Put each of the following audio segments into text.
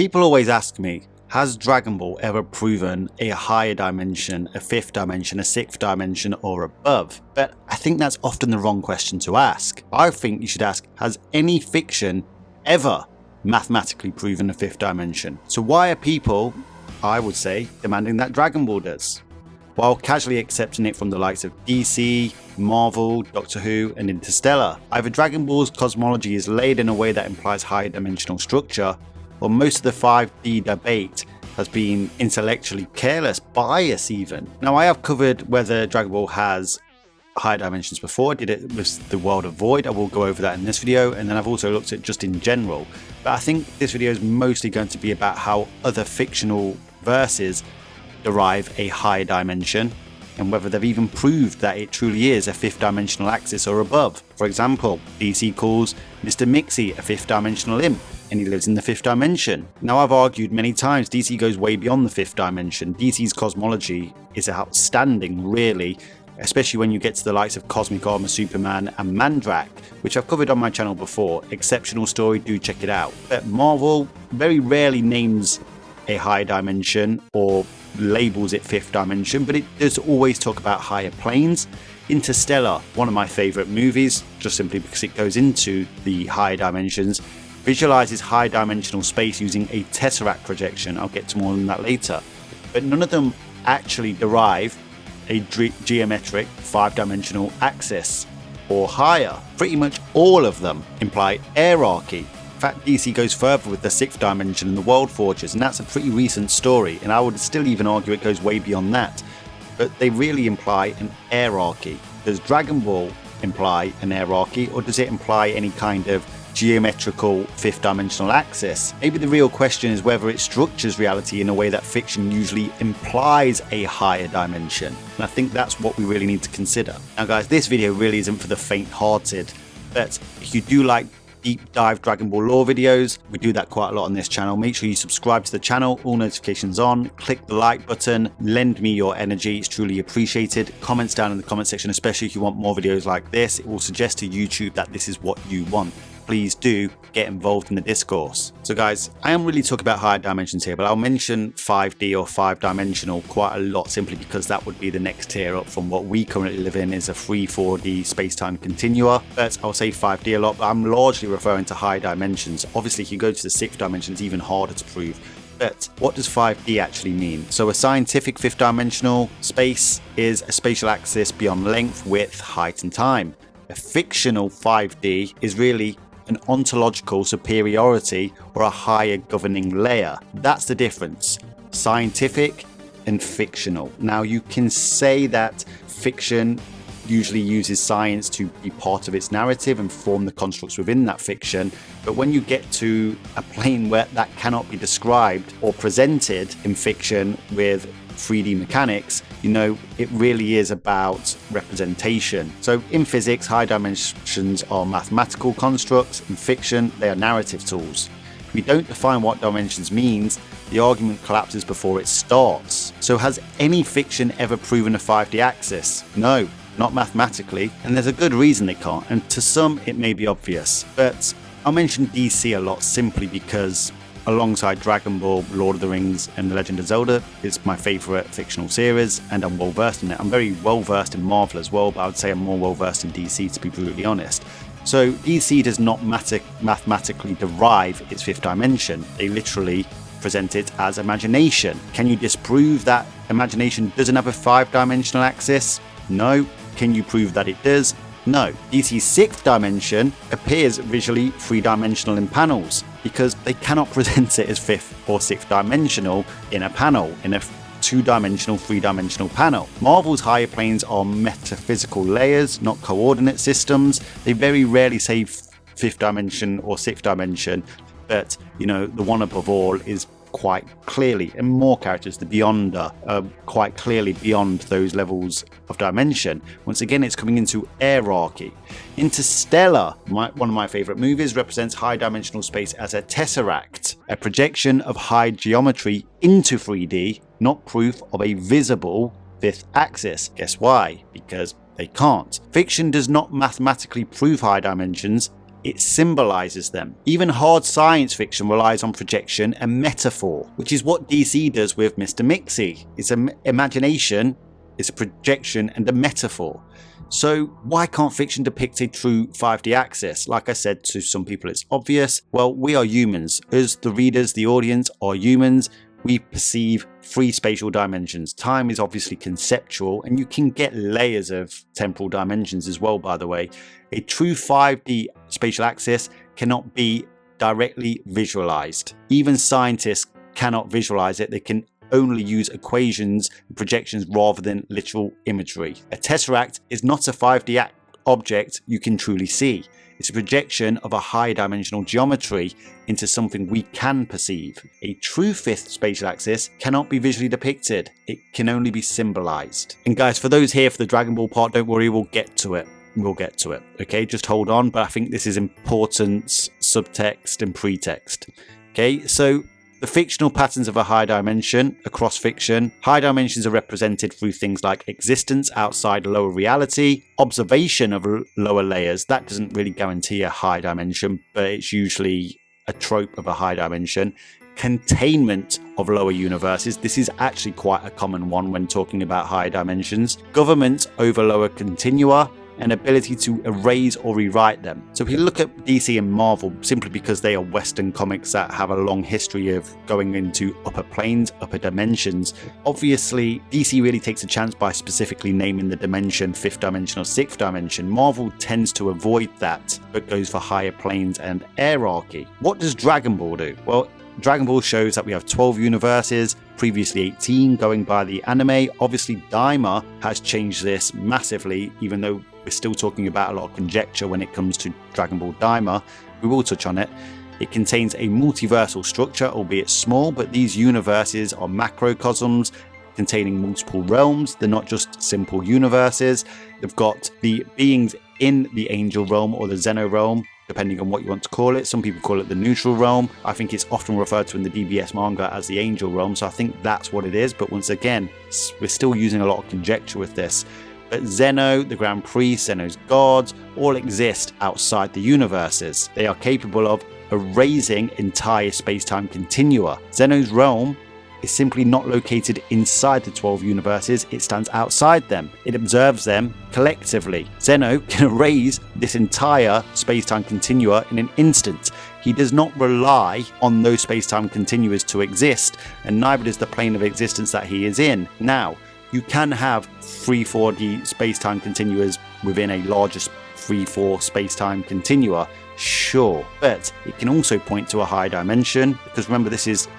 People always ask me, has Dragon Ball ever proven a higher dimension, a fifth dimension, a sixth dimension, or above? But I think that's often the wrong question to ask. I think you should ask, has any fiction ever mathematically proven a fifth dimension? So why are people, I would say, demanding that Dragon Ball does, while casually accepting it from the likes of DC, Marvel, Doctor Who, and Interstellar? Either Dragon Ball's cosmology is laid in a way that implies higher dimensional structure, or most of the 5D debate has been intellectually careless, bias even. Now, I have covered whether Dragon Ball has higher dimensions before. I did it with the World of Void. I will go over that in this video, and then I've also looked at just in general. But I think this video is mostly going to be about how other fictional verses derive a higher dimension, and whether they've even proved that it truly is a fifth dimensional axis or above. For example, DC calls Mr. Mixie a fifth dimensional imp, and he lives in the fifth dimension. Now, I've argued many times DC goes way beyond the fifth dimension. DC's cosmology is outstanding, really, especially when you get to the likes of Cosmic Armor Superman and Mandrak, which I've covered on my channel before. Exceptional story, do check it out. But Marvel very rarely names a higher dimension or labels it fifth dimension, but it does always talk about higher planes. Interstellar, one of my favourite movies, just simply because it goes into the higher dimensions, visualizes high dimensional space using a tesseract projection. I'll get to more than that later. But none of them actually derive a geometric 5-dimensional axis or higher. Pretty much all of them imply hierarchy. In fact, DC goes further with the 6th dimension in the World Forgers, and that's a pretty recent story, and I would still even argue it goes way beyond that. But they really imply an hierarchy. Does Dragon Ball imply an hierarchy, or does it imply any kind of geometrical 5th dimensional axis? Maybe the real question is whether it structures reality in a way that fiction usually implies a higher dimension, and I think that's what we really need to consider. Now guys, this video really isn't for the faint-hearted, but if you do like deep dive Dragon Ball lore videos, we do that quite a lot on this channel. Make sure you subscribe to the channel, all notifications on, click the like button, lend me your energy, it's truly appreciated. Comments down in the comment section, especially if you want more videos like this. It will suggest to YouTube that this is what you want. Please do get involved in the discourse. So guys, I am really talking about higher dimensions here, but I'll mention 5D or 5-dimensional quite a lot, simply because that would be the next tier up from what we currently live in is a 3-4D space-time continua. But I'll say 5D a lot, but I'm largely referring to high dimensions. Obviously, if you go to the 6th dimension, it's even harder to prove. But what does 5D actually mean? So a scientific 5th dimensional space is a spatial axis beyond length, width, height, and time. A fictional 5D is really an ontological superiority or a higher governing layer. That's the difference. Scientific and fictional. Now you can say that fiction usually uses science to be part of its narrative and form the constructs within that fiction, but when you get to a plane where that cannot be described or presented in fiction with 3D mechanics, you know, it really is about representation. So in physics, high dimensions are mathematical constructs. In fiction, they are narrative tools. If we don't define what dimensions means, the argument collapses before it starts. So has any fiction ever proven a 5D axis? No, not mathematically, and there's a good reason they can't, and to some it may be obvious. But I'll mention DC a lot simply because alongside Dragon Ball, Lord of the Rings, and The Legend of Zelda, it's my favourite fictional series, and I'm well versed in it. I'm very well versed in Marvel as well, but I would say I'm more well versed in DC, to be brutally honest. So DC does not mathematically derive its 5th dimension. They literally present it as imagination. Can you disprove that imagination doesn't have a 5-dimensional axis? No. Can you prove that it does? No. DC's 6th dimension appears visually 3-dimensional in panels, because they cannot present it as 5th or 6th dimensional in a panel, in a 2-dimensional, 3-dimensional panel. Marvel's higher planes are metaphysical layers, not coordinate systems. They very rarely say 5th dimension or 6th dimension, but you know, the one above all is quite clearly, and more characters, the Beyonder, quite clearly beyond those levels of dimension. Once again, it's coming into hierarchy. Interstellar, one of my favourite movies, represents high dimensional space as a tesseract, a projection of high geometry into 3D, not proof of a visible 5th axis. Guess why? Because they can't. Fiction does not mathematically prove high dimensions, it symbolizes them. Even hard science fiction relies on projection and metaphor, which is what DC does with Mr. Mixie. It's an imagination, it's a projection and a metaphor. So why can't fiction depict a true 5D axis? Like I said, to some people it's obvious. Well, we are humans. Us, the readers, the audience, are humans. We perceive 3 spatial dimensions. Time is obviously conceptual, and you can get layers of temporal dimensions as well, by the way. A true 5D spatial axis cannot be directly visualized. Even scientists cannot visualize it. They can only use equations and projections rather than literal imagery. A tesseract is not a 5D object you can truly see. It's a projection of a higher dimensional geometry into something we can perceive. A true 5th spatial axis cannot be visually depicted. It can only be symbolized. And guys, for those here for the Dragon Ball part, don't worry, we'll get to it. Okay, just hold on, but I think this is important subtext and pretext. Okay, so the fictional patterns of a high dimension across fiction. High dimensions are represented through things like existence outside lower reality, observation of lower layers. That doesn't really guarantee a high dimension, but it's usually a trope of a high dimension. Containment of lower universes. This is actually quite a common one when talking about high dimensions. Government over lower continua, and ability to erase or rewrite them. So if you look at DC and Marvel, simply because they are Western comics that have a long history of going into upper planes, upper dimensions, obviously DC really takes a chance by specifically naming the dimension 5th dimension or 6th dimension. Marvel tends to avoid that, but goes for higher planes and hierarchy. What does Dragon Ball do? Well, Dragon Ball shows that we have 12 universes, previously 18 going by the anime. Obviously Daima has changed this massively, even though we're still talking about a lot of conjecture when it comes to Dragon Ball Daima. We will touch on it. It contains a multiversal structure, albeit small, but these universes are macrocosms containing multiple realms. They're not just simple universes. They've got the beings in the angel realm or the Zeno realm, depending on what you want to call it. Some people call it the neutral realm. I think it's often referred to in the DBS manga as the angel realm, so I think that's what it is. But once again, we're still using a lot of conjecture with this. But Zeno, the Grand Priest, Zeno's gods, all exist outside the universes. They are capable of erasing entire space-time continua. Zeno's realm is simply not located inside the 12 universes, it stands outside them. It observes them collectively. Zeno can erase this entire space-time continua in an instant. He does not rely on those space-time continuas to exist, and neither does the plane of existence that he is in. Now, you can have 3-4D space-time continuas within a larger 3-4 space-time continua, sure, but it can also point to a higher dimension, because remember, this is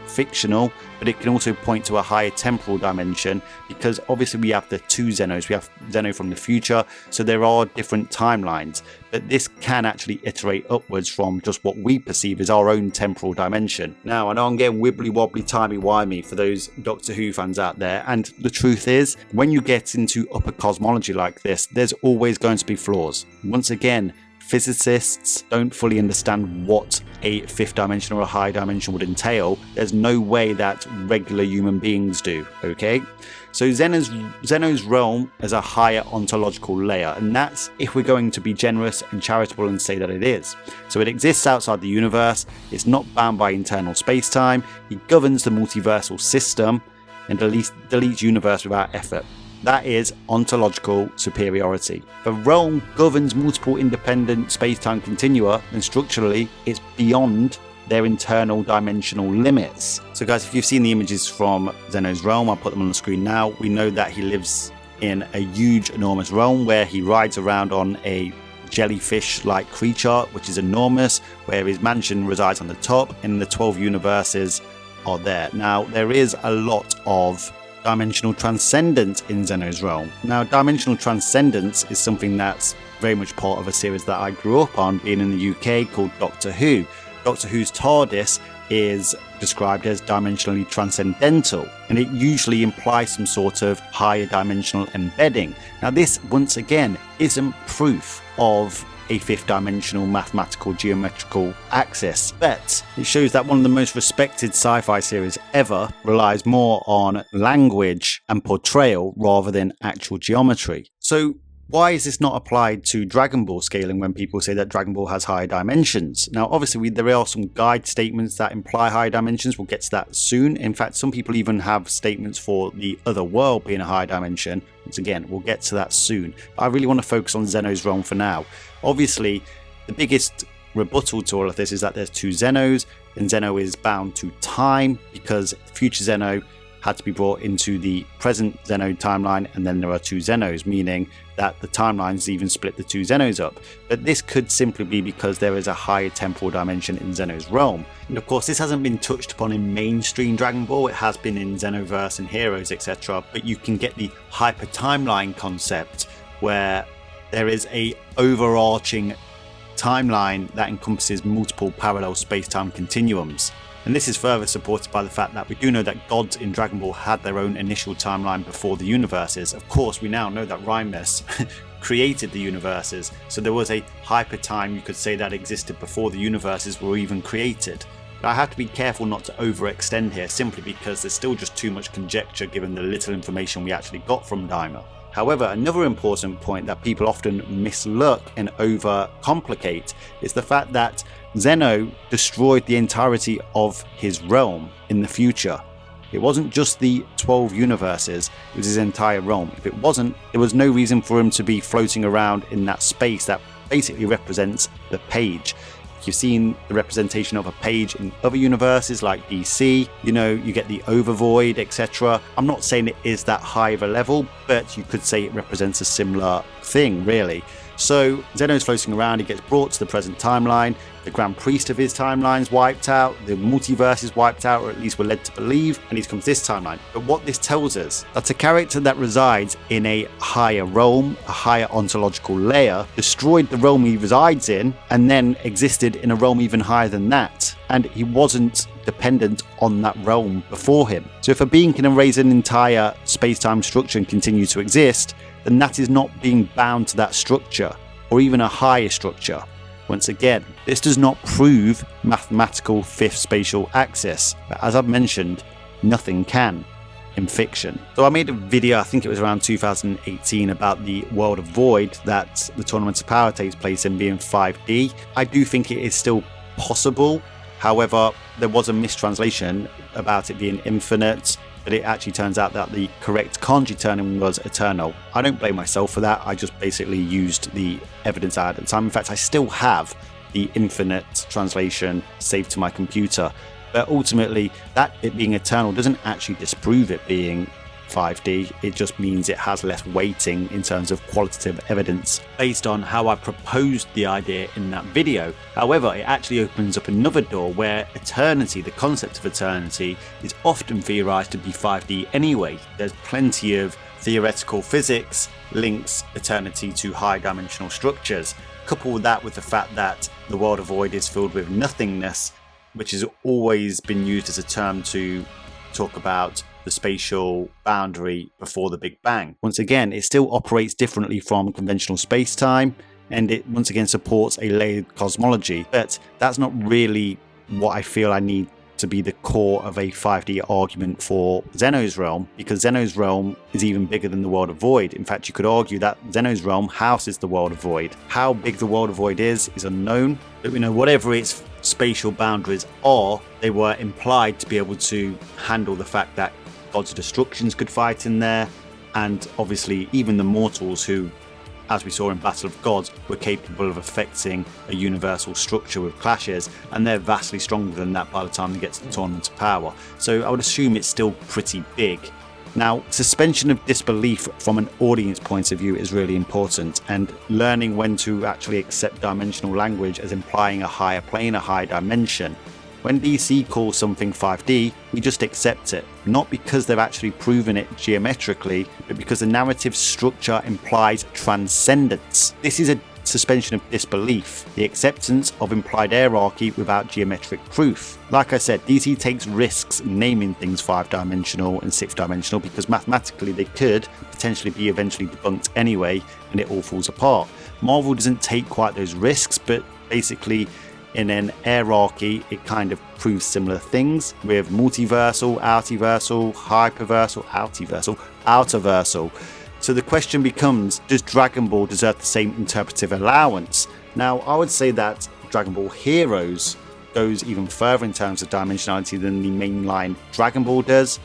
fictional, but it can also point to a higher temporal dimension, because obviously we have the 2 Zenos. We have Zeno from the future, so there are different timelines, but this can actually iterate upwards from just what we perceive as our own temporal dimension. Now, I know I'm getting wibbly wobbly timey wimey for those Doctor Who fans out there, and the truth is, when you get into upper cosmology like this, there's always going to be flaws. Once again, physicists don't fully understand what a 5th dimension or a high dimension would entail. There's no way that regular human beings do, okay? So Zeno's realm is a higher ontological layer, and that's if we're going to be generous and charitable and say that it is. So it exists outside the universe, it's not bound by internal space-time, it governs the multiversal system, and deletes universe without effort. That is ontological superiority. The realm governs multiple independent space-time continua, and structurally, it's beyond their internal dimensional limits. So guys, if you've seen the images from Zeno's realm, I'll put them on the screen now. We know that he lives in a huge, enormous realm where he rides around on a jellyfish-like creature, which is enormous, where his mansion resides on the top, and the 12 universes are there. Now, there is a lot of dimensional transcendence in Zeno's realm. Now, dimensional transcendence is something that's very much part of a series that I grew up on, being in the UK, called Doctor Who. Doctor Who's TARDIS is described as dimensionally transcendental, and it usually implies some sort of higher dimensional embedding. Now, this, once again, isn't proof of a 5th dimensional mathematical geometrical axis, but it shows that one of the most respected sci-fi series ever relies more on language and portrayal rather than actual geometry. So why is this not applied to Dragon Ball scaling when people say that Dragon Ball has higher dimensions? Now, obviously, there are some guide statements that imply higher dimensions. We'll get to that soon. In fact, some people even have statements for the other world being a higher dimension. Once again, we'll get to that soon. I really want to focus on Zeno's realm for now. Obviously, the biggest rebuttal to all of this is that there's two Zenos, and Zeno is bound to time because future Zeno had to be brought into the present Zeno timeline, and then there are two Zenos, meaning that the timelines even split the two Zenos up. But this could simply be because there is a higher temporal dimension in Zeno's realm. And of course, this hasn't been touched upon in mainstream Dragon Ball, it has been in Xenoverse and Heroes, etc. But you can get the hyper timeline concept where there is a overarching timeline that encompasses multiple parallel space-time continuums. And this is further supported by the fact that we do know that gods in Dragon Ball had their own initial timeline before the universes. Of course, we now know that Rhymus created the universes, so there was a hyper time, you could say, that existed before the universes were even created. But I have to be careful not to overextend here, simply because there's still just too much conjecture given the little information we actually got from Daima. However, another important point that people often mislook and overcomplicate is the fact that Zeno destroyed the entirety of his realm in the future. It wasn't just the 12 universes, it was his entire realm. If it wasn't, there was no reason for him to be floating around in that space that basically represents the page. You've seen the representation of a page in other universes like DC, you get the overvoid, etc. I'm not saying it is that high of a level, but you could say it represents a similar thing, really. So Zeno's floating around, he gets brought to the present timeline, the Grand Priest of his timeline's wiped out, the multiverse is wiped out, or at least we're led to believe, and he's come to this timeline. But what this tells us, that a character that resides in a higher realm, a higher ontological layer, destroyed the realm he resides in, and then existed in a realm even higher than that. And he wasn't dependent on that realm before him. So if a being can erase an entire space-time structure and continue to exist, then that is not being bound to that structure, or even a higher structure. Once again, this does not prove mathematical fifth spatial axis, but as I've mentioned, nothing can in fiction. So I made a video, I think it was around 2018, about the world of Void that the Tournament of Power takes place in being 5D. I do think it is still possible, however, there was a mistranslation about it being infinite, but it actually turns out that the correct kanji turning was eternal. I don't blame myself for that, I just basically used the evidence I had at the time. In fact, I still have the infinite translation saved to my computer, but ultimately that it being eternal doesn't actually disprove it being 5D, it just means it has less weighting in terms of qualitative evidence based on how I proposed the idea in that video. However, it actually opens up another door where eternity, the concept of eternity, is often theorized to be 5D anyway. There's plenty of theoretical physics links eternity to high dimensional structures. Couple that with the fact that the world of Void is filled with nothingness, which has always been used as a term to talk about the spatial boundary before the Big Bang. Once again, it still operates differently from conventional space-time, and it once again supports a layered cosmology, but that's not really what I feel I need to be the core of a 5D argument for Zeno's realm, because Zeno's realm is even bigger than the world of Void. In fact, you could argue that Zeno's realm houses the world of Void. How big the world of Void is unknown, but we know whatever its spatial boundaries are, they were implied to be able to handle the fact that gods of destructions could fight in there, and obviously even the mortals who, as we saw in Battle of Gods, were capable of affecting a universal structure with clashes, and they're vastly stronger than that by the time they get to the Tournament of Power. So I would assume it's still pretty big. Now, suspension of disbelief from an audience point of view is really important, and learning when to actually accept dimensional language as implying a higher plane, a higher dimension. When DC calls something 5D, we just accept it, not because they've actually proven it geometrically, but because the narrative structure implies transcendence. This is a suspension of disbelief, the acceptance of implied hierarchy without geometric proof. Like I said, DC takes risks naming things 5-dimensional and 6-dimensional because mathematically they could potentially be eventually debunked anyway, and it all falls apart. Marvel doesn't take quite those risks, but basically in an hierarchy, it kind of proves similar things with multiversal, outerversal, hyperversal, outerversal. So the question becomes, does Dragon Ball deserve the same interpretive allowance? Now, I would say that Dragon Ball Heroes goes even further in terms of dimensionality than the mainline Dragon Ball does.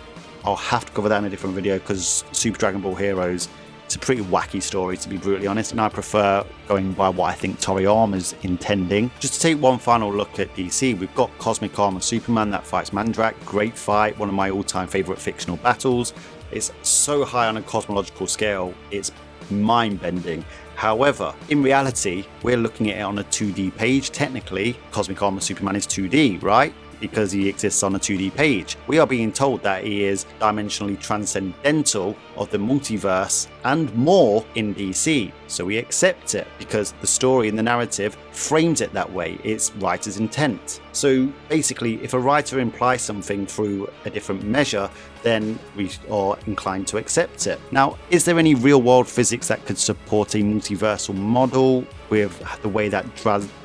I'll have to cover that in a different video because Super Dragon Ball Heroes, it's a pretty wacky story, to be brutally honest, and I prefer going by what I think Toriyama's intending. Just to take one final look at DC, we've got Cosmic Armor Superman that fights Mandrak. Great fight, one of my all-time favourite fictional battles. It's so high on a cosmological scale, it's mind-bending. However, in reality, we're looking at it on a 2D page. Technically, Cosmic Armor Superman is 2D, right? Because he exists on a 2D page. We are being told that he is dimensionally transcendental of the multiverse and more in DC. So we accept it because the story and the narrative frames it that way. It's writer's intent. So basically, if a writer implies something through a different measure, then we are inclined to accept it. Now, is there any real world physics that could support a multiversal model with the way that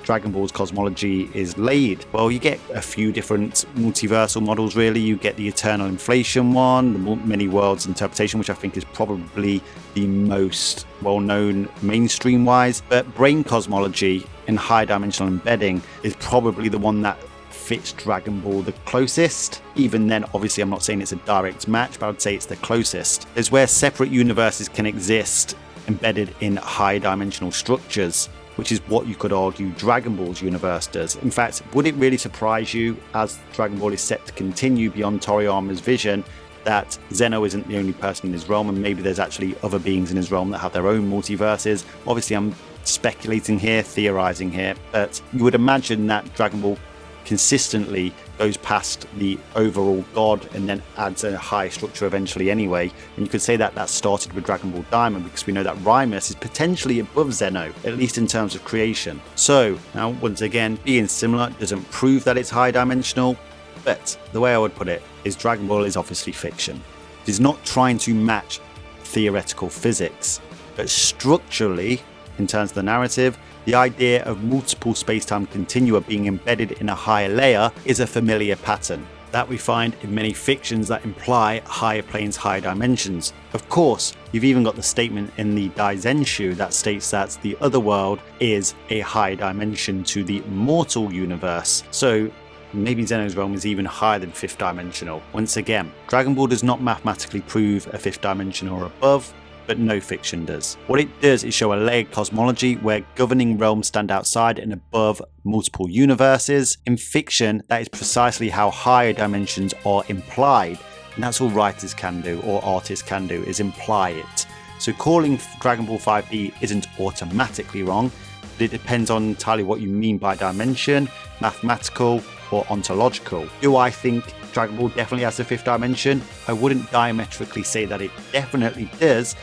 Dragon Ball's cosmology is laid? Well, you get a few different multiversal models really. You get the eternal inflation one, the many worlds interpretation, which I think is probably the most well-known mainstream wise, but brain cosmology and high dimensional embedding is probably the one that fits Dragon Ball the closest. Even then, obviously I'm not saying it's a direct match, but I would say it's the closest. It's where separate universes can exist embedded in high dimensional structures, which is what you could argue Dragon Ball's universe does. In fact, would it really surprise you, as Dragon Ball is set to continue beyond Toriyama's vision, that Zeno isn't the only person in his realm, and maybe there's actually other beings in his realm that have their own multiverses? Obviously I'm speculating here, theorizing here, but you would imagine that Dragon Ball consistently goes past the overall god and then adds a high structure eventually anyway. And you could say that that started with Dragon Ball Diamond, because we know that Rymus is potentially above Zeno, at least in terms of creation. So now, once again, being similar doesn't prove that it's high dimensional, but the way I would put it is Dragon Ball is obviously fiction. It is not trying to match theoretical physics, but structurally, in terms of the narrative, the idea of multiple space-time continua being embedded in a higher layer is a familiar pattern that we find in many fictions that imply higher planes, higher dimensions. Of course, you've even got the statement in the Daizenshu that states that the other world is a higher dimension to the mortal universe. So maybe Zeno's realm is even higher than fifth dimensional. Once again, Dragon Ball does not mathematically prove a fifth dimension or above, but no fiction does. What it does is show a layered cosmology where governing realms stand outside and above multiple universes. In fiction, that is precisely how higher dimensions are implied, and that's all writers can do, or artists can do, is imply it. So calling Dragon Ball 5D isn't automatically wrong, but it depends on entirely what you mean by dimension, mathematical or ontological. Do I think Dragon Ball definitely has a fifth dimension? I wouldn't diametrically say that it definitely does,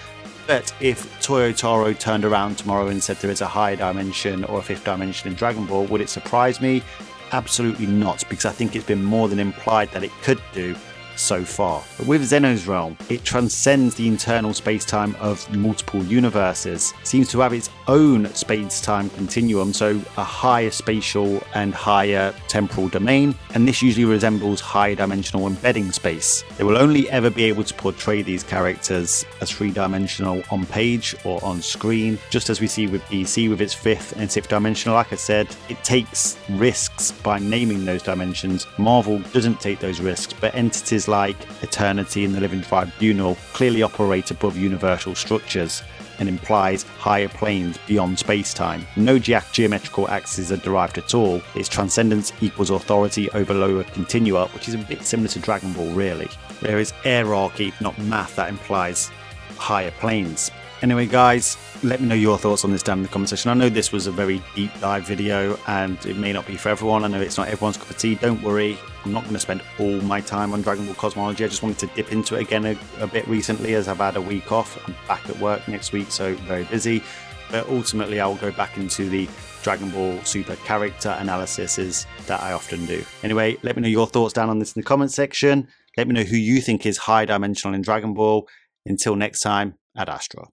but if Toyotaro turned around tomorrow and said there is a higher dimension or a fifth dimension in Dragon Ball, would it surprise me? Absolutely not, because I think it's been more than implied that it could do so far. But with Zeno's realm, it transcends the internal space-time of multiple universes. It seems to have its own space-time continuum, so a higher spatial and higher temporal domain, and this usually resembles higher dimensional embedding space. They will only ever be able to portray these characters as three-dimensional on page or on screen, just as we see with DC with its fifth and sixth dimensional. Like I said, it takes risks by naming those dimensions. Marvel doesn't take those risks, but entities like Eternity and the Living Tribunal clearly operate above universal structures and implies higher planes beyond space-time. No geometrical axes are derived at all. Its transcendence equals authority over lower continua, which is a bit similar to Dragon Ball really. There is hierarchy, not math, that implies higher planes. Anyway guys, let me know your thoughts on this down in the comment section. I know this was a very deep dive video and it may not be for everyone. I know it's not everyone's cup of tea. Don't worry, I'm not going to spend all my time on Dragon Ball cosmology. I just wanted to dip into it again a bit recently, as I've had a week off. I'm back at work next week, so very busy. But ultimately I will go back into the Dragon Ball Super character analyses that I often do. Anyway, let me know your thoughts down on this in the comment section. Let me know who you think is high dimensional in Dragon Ball. Until next time, ad astra.